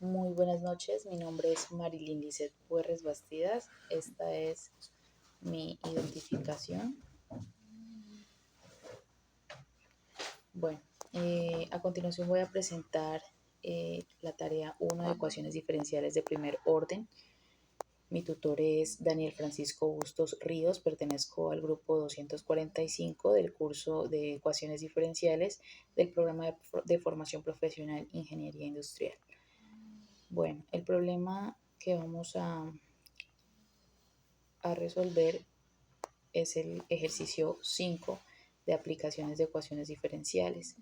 Muy buenas noches, mi nombre es Marilyn Lizeth Puerres Bastidas. Esta es mi identificación. Bueno, a continuación voy a presentar la tarea 1 de ecuaciones diferenciales de primer orden. Mi tutor es Daniel Francisco Bustos Ríos, pertenezco al grupo 245 del curso de ecuaciones diferenciales del programa de formación profesional Ingeniería Industrial. Bueno, el problema que vamos a resolver es el ejercicio 5 de aplicaciones de ecuaciones diferenciales.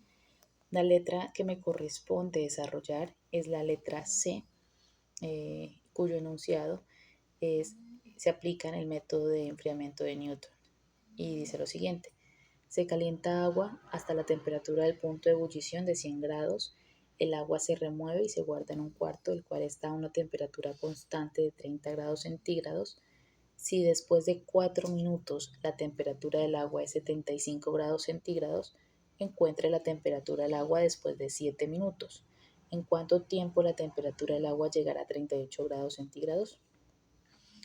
La letra que me corresponde desarrollar es la letra C, cuyo enunciado se aplica en el método de enfriamiento de Newton. Y dice lo siguiente: se calienta agua hasta la temperatura del punto de ebullición de 100 grados. El agua se remueve y se guarda en un cuarto, el cual está a una temperatura constante de 30 grados centígrados. Si después de 4 minutos la temperatura del agua es 75 grados centígrados, encuentre la temperatura del agua después de 7 minutos. ¿En cuánto tiempo la temperatura del agua llegará a 38 grados centígrados?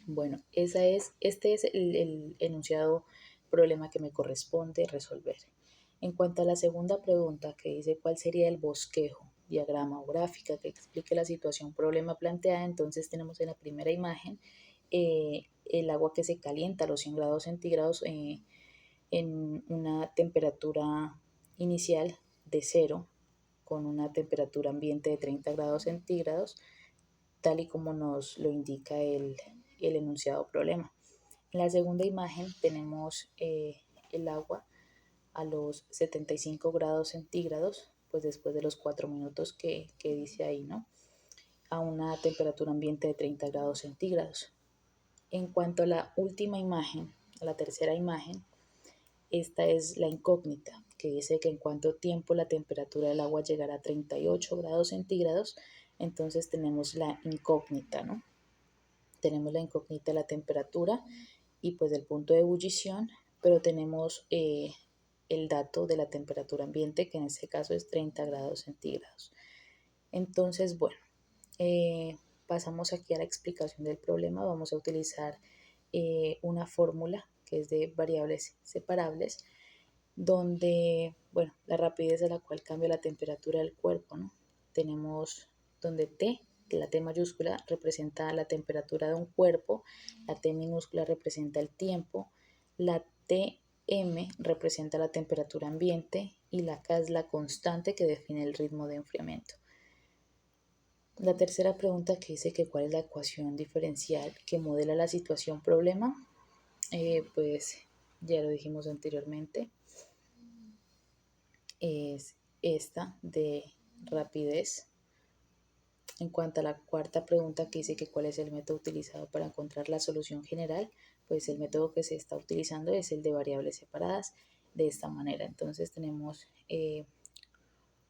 Bueno, este es el enunciado problema que me corresponde resolver. En cuanto a la segunda pregunta, que dice cuál sería el bosquejo, diagrama o gráfica que explique la situación problema planteada, entonces tenemos en la primera imagen el agua que se calienta a los 100 grados centígrados en una temperatura inicial de 0 con una temperatura ambiente de 30 grados centígrados, tal y como nos lo indica el enunciado problema. En la segunda imagen tenemos el agua a los 75 grados centígrados, pues después de los 4 minutos que dice ahí, ¿no? A una temperatura ambiente de 30 grados centígrados. En cuanto a la última imagen, a la tercera imagen, esta es la incógnita, que dice que en cuánto tiempo la temperatura del agua llegará a 38 grados centígrados. Entonces tenemos la incógnita, ¿no? Tenemos la incógnita de la temperatura y pues del punto de ebullición, pero tenemos el dato de la temperatura ambiente, que en este caso es 30 grados centígrados. Entonces, bueno, pasamos aquí a la explicación del problema. Vamos a utilizar una fórmula que es de variables separables, donde, bueno, la rapidez a la cual cambia la temperatura del cuerpo, ¿no? Tenemos donde T, que la T mayúscula representa la temperatura de un cuerpo, la T minúscula representa el tiempo, la Tm representa la temperatura ambiente y la K es la constante que define el ritmo de enfriamiento. La tercera pregunta que dice que cuál es la ecuación diferencial que modela la situación problema, pues ya lo dijimos anteriormente, es esta de rapidez. En cuanto a la cuarta pregunta que dice que cuál es el método utilizado para encontrar la solución general, pues el método que se está utilizando es el de variables separadas de esta manera. Entonces tenemos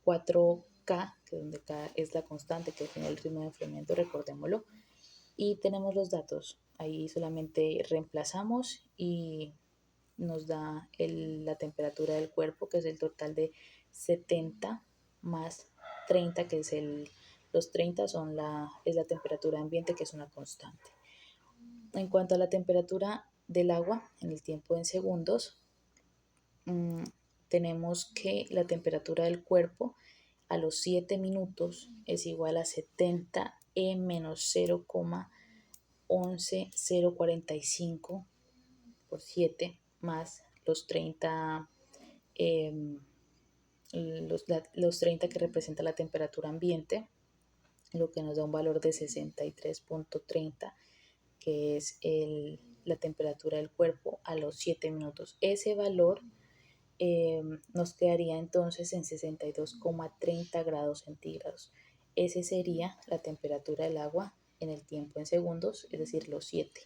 4K, que donde K es la constante que define el ritmo de enfriamiento, recordémoslo, y tenemos los datos. Ahí solamente reemplazamos y nos da la temperatura del cuerpo, que es el total de 70 más 30, que es los 30 es la temperatura ambiente, que es una constante. En cuanto a la temperatura del agua en el tiempo en segundos, tenemos que la temperatura del cuerpo a los 7 minutos es igual a 70 E menos 0,11045 por 7 más los 30, los 30 que representa la temperatura ambiente, lo que nos da un valor de 63,30, que es la temperatura del cuerpo a los 7 minutos. Ese valor nos quedaría entonces en 62,30 grados centígrados. Esa sería la temperatura del agua en el tiempo en segundos, es decir, los 7.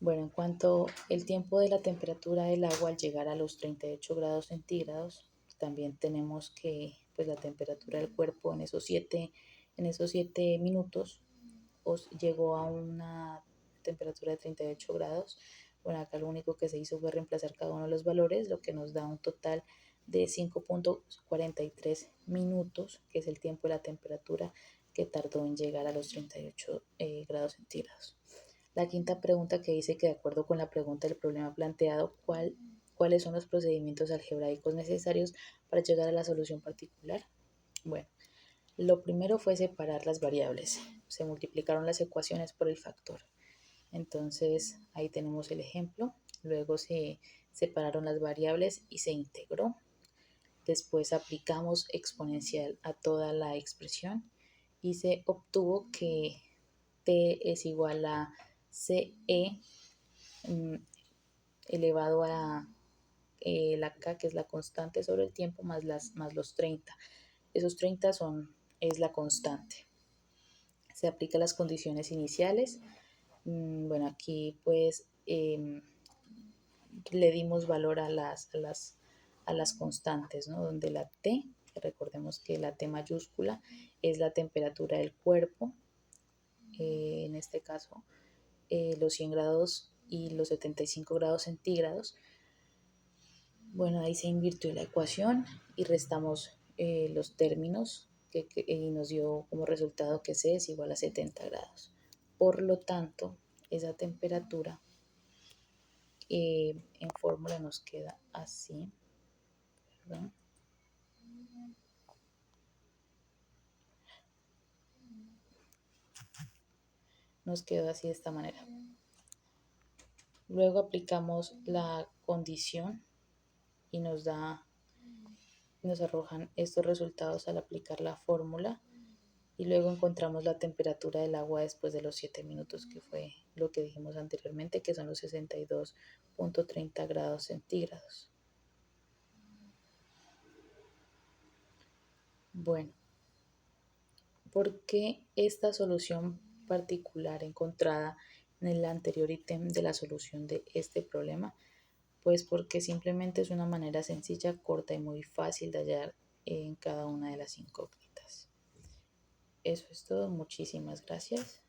Bueno, en cuanto al tiempo de la temperatura del agua al llegar a los 38 grados centígrados, también tenemos que pues, la temperatura del cuerpo en esos 7 minutos llegó a una temperatura de 38 grados. Bueno, acá lo único que se hizo fue reemplazar cada uno de los valores, lo que nos da un total de 5,43 minutos, que es el tiempo de la temperatura que tardó en llegar a los 38 grados centígrados. La quinta pregunta que dice que de acuerdo con la pregunta del problema planteado, ¿cuáles son los procedimientos algebraicos necesarios para llegar a la solución particular? Bueno, lo primero fue separar las variables. Se multiplicaron las ecuaciones por el factor. Entonces ahí tenemos el ejemplo. Luego se separaron las variables y se integró. Después aplicamos exponencial a toda la expresión y se obtuvo que t es igual a ce elevado a la k, que es la constante sobre el tiempo, más los 30. Esos 30 es la constante. Se aplican las condiciones iniciales. Bueno, aquí pues le dimos valor a las constantes, ¿no? Donde la T, recordemos que la T mayúscula es la temperatura del cuerpo, en este caso los 100 grados y los 75 grados centígrados. Bueno, ahí se invirtió la ecuación y restamos los términos y nos dio como resultado que C es igual a 70 grados. Por lo tanto, esa temperatura en fórmula nos queda así. Perdón. Nos quedó así de esta manera. Luego aplicamos la condición y nos arrojan estos resultados al aplicar la fórmula, y luego encontramos la temperatura del agua después de los 7 minutos, que fue lo que dijimos anteriormente, que son los 62.30 grados centígrados. Bueno, ¿por qué esta solución particular encontrada en el anterior ítem de la solución de este problema? Pues porque simplemente es una manera sencilla, corta y muy fácil de hallar en cada una de las incógnitas. Eso es todo, muchísimas gracias.